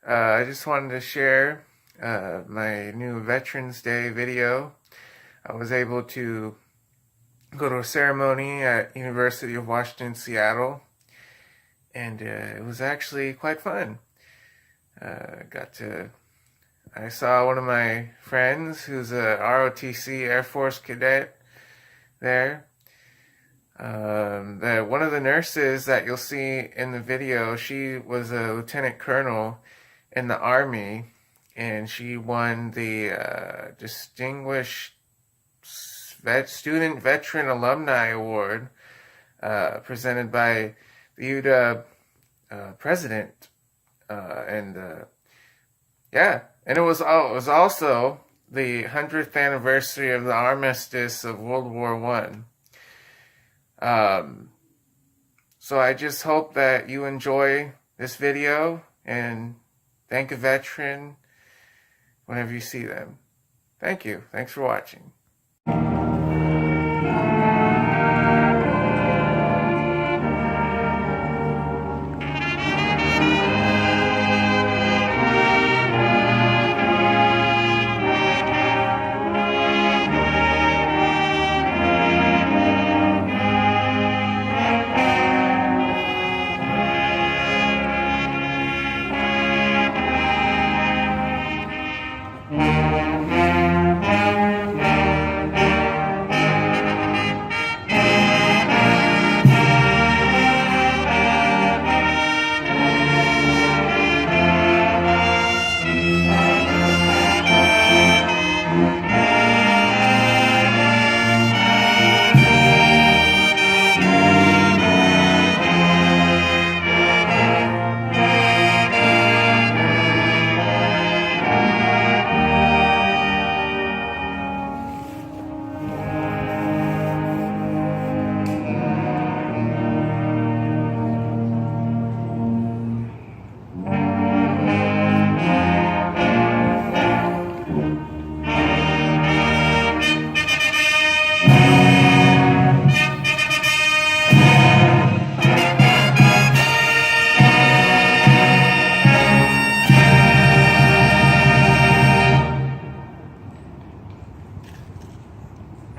I just wanted to share my new Veterans Day video. I was able to go to a ceremony at University of Washington, Seattle, and it was actually quite fun. I saw one of my friends who's a ROTC Air Force cadet there. One of the nurses that you'll see in the video, she was a lieutenant colonel in the Army, and she won the Distinguished Student Veteran Alumni Award presented by the UW president, and it was also the 100th anniversary of the Armistice of World War I. So I just hope that you enjoy this video and thank a veteran whenever you see them. Thank you. Thanks for watching.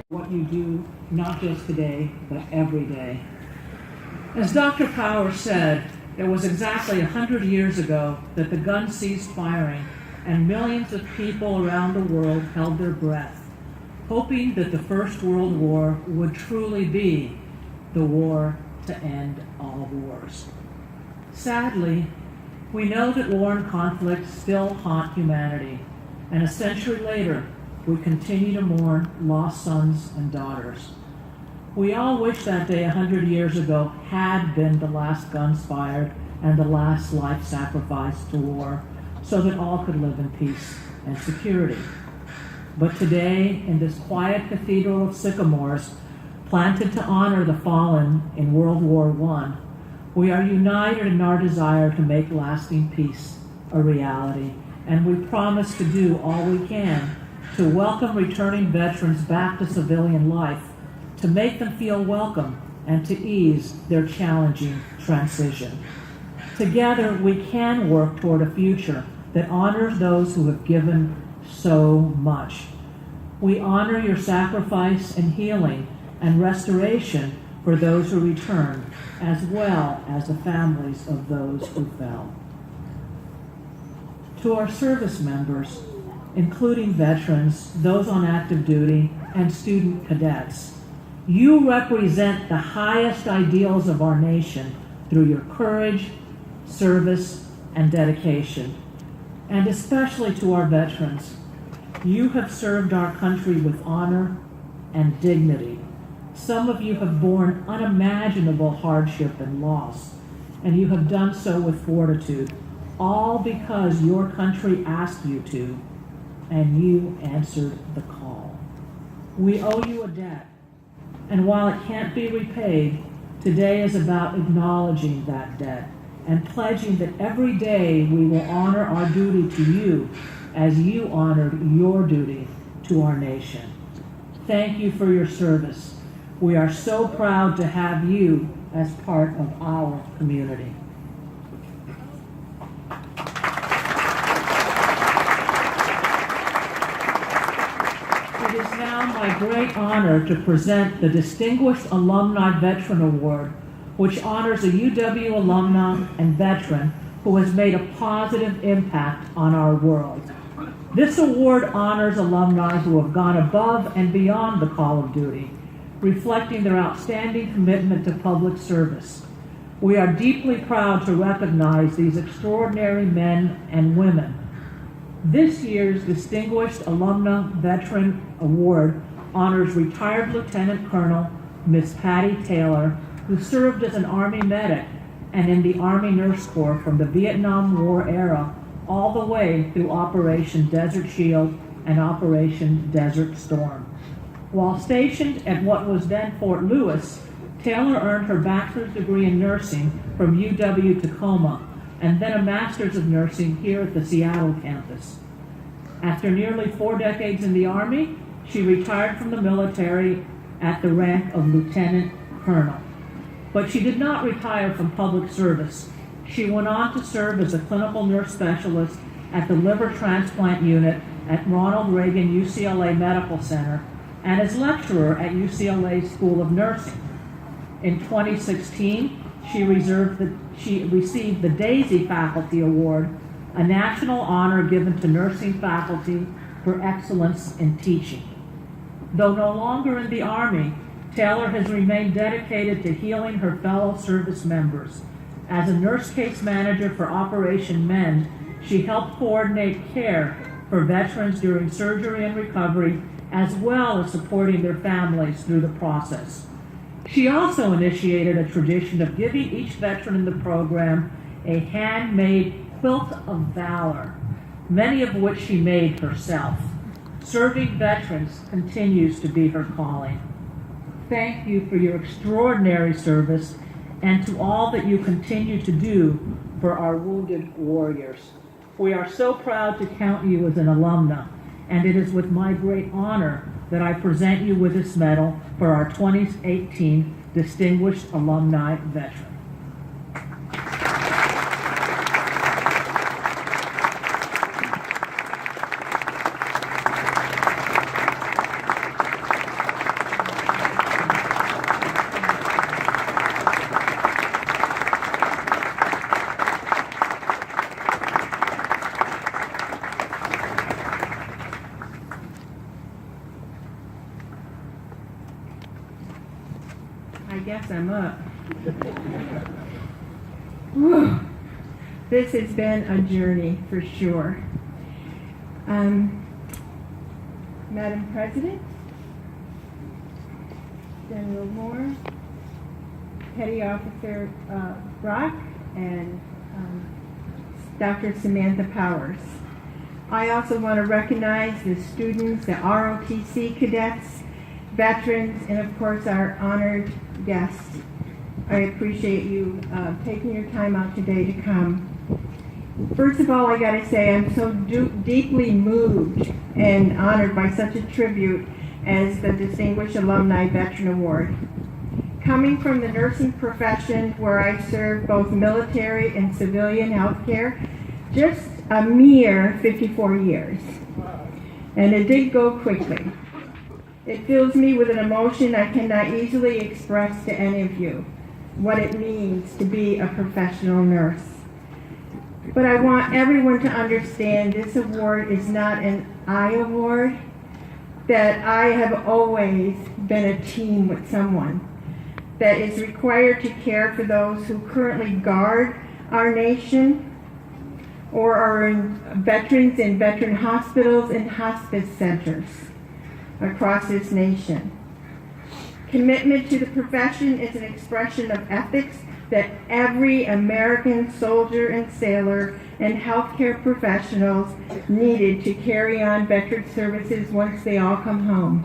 What you do, not just today, but every day. As Dr. Power said, it was exactly 100 years ago that the gun ceased firing and millions of people around the world held their breath, hoping that the First World War would truly be the war to end all wars. Sadly, we know that war and conflict still haunt humanity, and a century later, we continue to mourn lost sons and daughters. We all wish that day 100 years ago had been the last guns fired and the last life sacrificed to war so that all could live in peace and security. But today, in this quiet cathedral of sycamores, planted to honor the fallen in World War I, we are united in our desire to make lasting peace a reality, and we promise to do all we can to welcome returning veterans back to civilian life, to make them feel welcome, and to ease their challenging transition. Together, we can work toward a future that honors those who have given so much. We honor your sacrifice and healing and restoration for those who return, as well as the families of those who fell. To our service members, including veterans, those on active duty, and student cadets, you represent the highest ideals of our nation through your courage, service, and dedication. And especially to our veterans, you have served our country with honor and dignity. Some of you have borne unimaginable hardship and loss, and you have done so with fortitude, all because your country asked you to, and you answered the call. We owe you a debt, and while it can't be repaid, today is about acknowledging that debt and pledging that every day we will honor our duty to you as you honored your duty to our nation. Thank you for your service. We are so proud to have you as part of our community. now my great honor to present the Distinguished Alumni Veteran Award, which honors a UW alumna and veteran who has made a positive impact on our world. This award honors alumni who have gone above and beyond the call of duty, reflecting their outstanding commitment to public service. We are deeply proud to recognize these extraordinary men and women. This year's Distinguished Alumna Veteran Award honors retired Lieutenant Colonel Miss Patty Taylor, who served as an Army medic and in the Army Nurse Corps from the Vietnam War era all the way through Operation Desert Shield and Operation Desert Storm. While stationed at what was then Fort Lewis, Taylor earned her bachelor's degree in nursing from UW-Tacoma and then a master's of nursing here at the Seattle campus. After nearly 4 decades in the Army, she retired from the military at the rank of Lieutenant Colonel. But she did not retire from public service. She went on to serve as a clinical nurse specialist at the liver transplant unit at Ronald Reagan UCLA Medical Center and as lecturer at UCLA School of Nursing. In 2016, she received the Daisy Faculty Award, a national honor given to nursing faculty for excellence in teaching. Though no longer in the Army, Taylor has remained dedicated to healing her fellow service members. As a nurse case manager for Operation Mend, she helped coordinate care for veterans during surgery and recovery, as well as supporting their families through the process. She also initiated a tradition of giving each veteran in the program a handmade quilt of valor, many of which she made herself. Serving veterans continues to be her calling. Thank you for your extraordinary service and to all that you continue to do for our wounded warriors. We are so proud to count you as an alumna, and it is with my great honor that I present you with this medal for our 2018 Distinguished Alumni Veteran. I guess I'm up. Whew. This has been a journey for sure. Madam President, General Moore, Petty Officer Brock, and Dr. Samantha Powers. I also want to recognize the students, the ROTC cadets, veterans, and of course our honored guests. I appreciate you taking your time out today to come. First of all, I got to say I'm so deeply moved and honored by such a tribute as the Distinguished Alumni Veteran Award. Coming from the nursing profession where I served both military and civilian healthcare, just a mere 54 years. And it did go quickly. It fills me with an emotion I cannot easily express to any of you, what it means to be a professional nurse. But I want everyone to understand this award is not an I award, that I have always been a team with someone that is required to care for those who currently guard our nation or are veterans in veteran hospitals and hospice centers across this nation. Commitment to the profession is an expression of ethics that every American soldier and sailor and healthcare professionals needed to carry on veteran services once they all come home.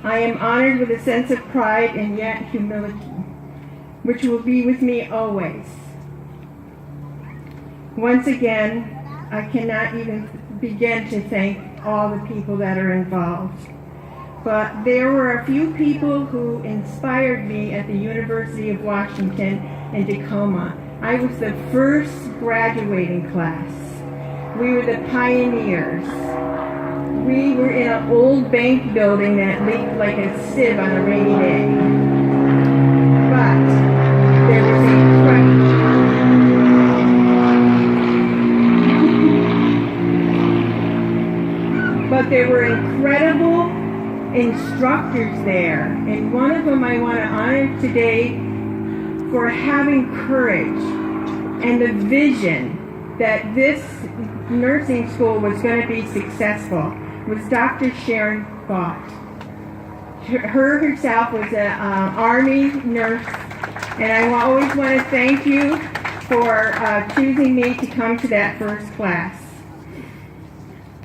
I am honored with a sense of pride and yet humility, which will be with me always. Once again, I cannot even begin to thank all the people that are involved. But there were a few people who inspired me at the University of Washington in Tacoma. I was the first graduating class. We were the pioneers. We were in an old bank building that leaked like a sieve on a rainy day. But there was there were incredible instructors there, and one of them I want to honor today for having courage and the vision that this nursing school was going to be successful was Dr. Sharon Gott. Her herself was an Army nurse, and I always want to thank you for choosing me to come to that first class.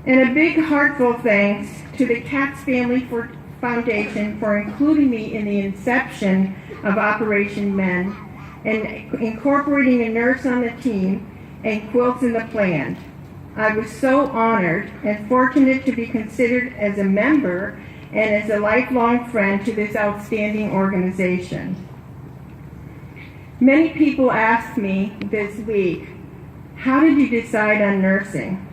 And a big heartfelt thanks to the Katz Family Foundation for including me in the inception of Operation Men and incorporating a nurse on the team and quilts in the plan. I was so honored and fortunate to be considered as a member and as a lifelong friend to this outstanding organization. Many people asked me this week, how did you decide on nursing?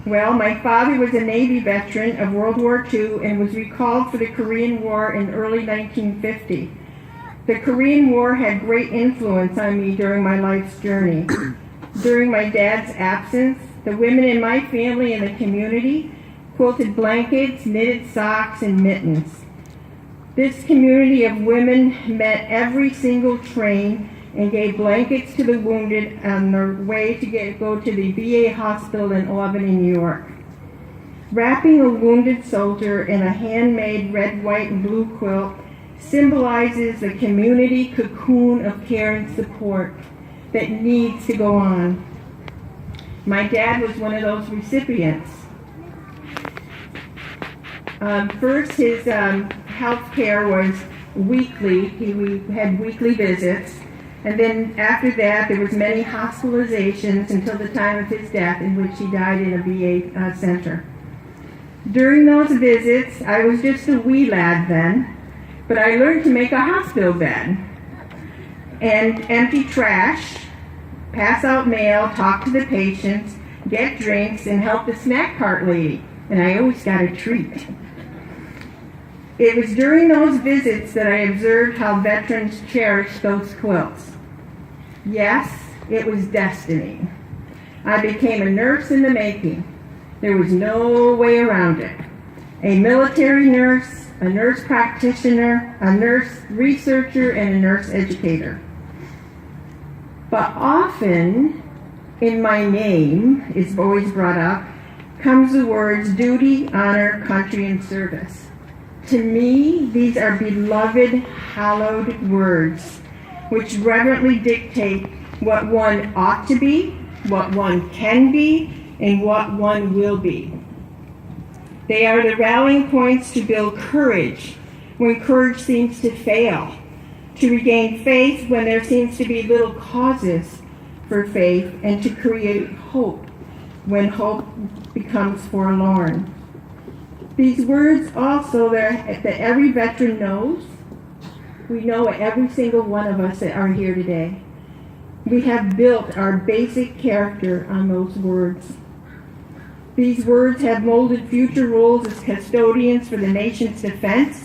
Well, my father was a Navy veteran of World War II and was recalled for the Korean War in early 1950. The Korean War had great influence on me during my life's journey. During my dad's absence, the women in my family and the community quilted blankets, knitted socks, and mittens. This community of women met every single train and gave blankets to the wounded on their way to go to the VA hospital in Albany, New York. Wrapping a wounded soldier in a handmade red, white, and blue quilt symbolizes the community cocoon of care and support that needs to go on. My dad was one of those recipients. First, his health care was weekly. We had weekly visits. And then after that, there was many hospitalizations until the time of his death, in which he died in a VA center. During those visits, I was just a wee lad then, but I learned to make a hospital bed and empty trash, pass out mail, talk to the patients, get drinks, and help the snack cart lady. And I always got a treat. It was during those visits that I observed how veterans cherished those quilts. Yes, it was destiny. I became a nurse in the making. There was no way around it. A military nurse, a nurse practitioner, a nurse researcher, and a nurse educator. But often, in my name, is always brought up, comes the words duty, honor, country, and service. To me, these are beloved, hallowed words, which reverently dictate what one ought to be, what one can be, and what one will be. They are the rallying points to build courage when courage seems to fail, to regain faith when there seems to be little causes for faith, and to create hope when hope becomes forlorn. These words also that every veteran knows. We know every single one of us that are here today. We have built our basic character on those words. These words have molded future roles as custodians for the nation's defense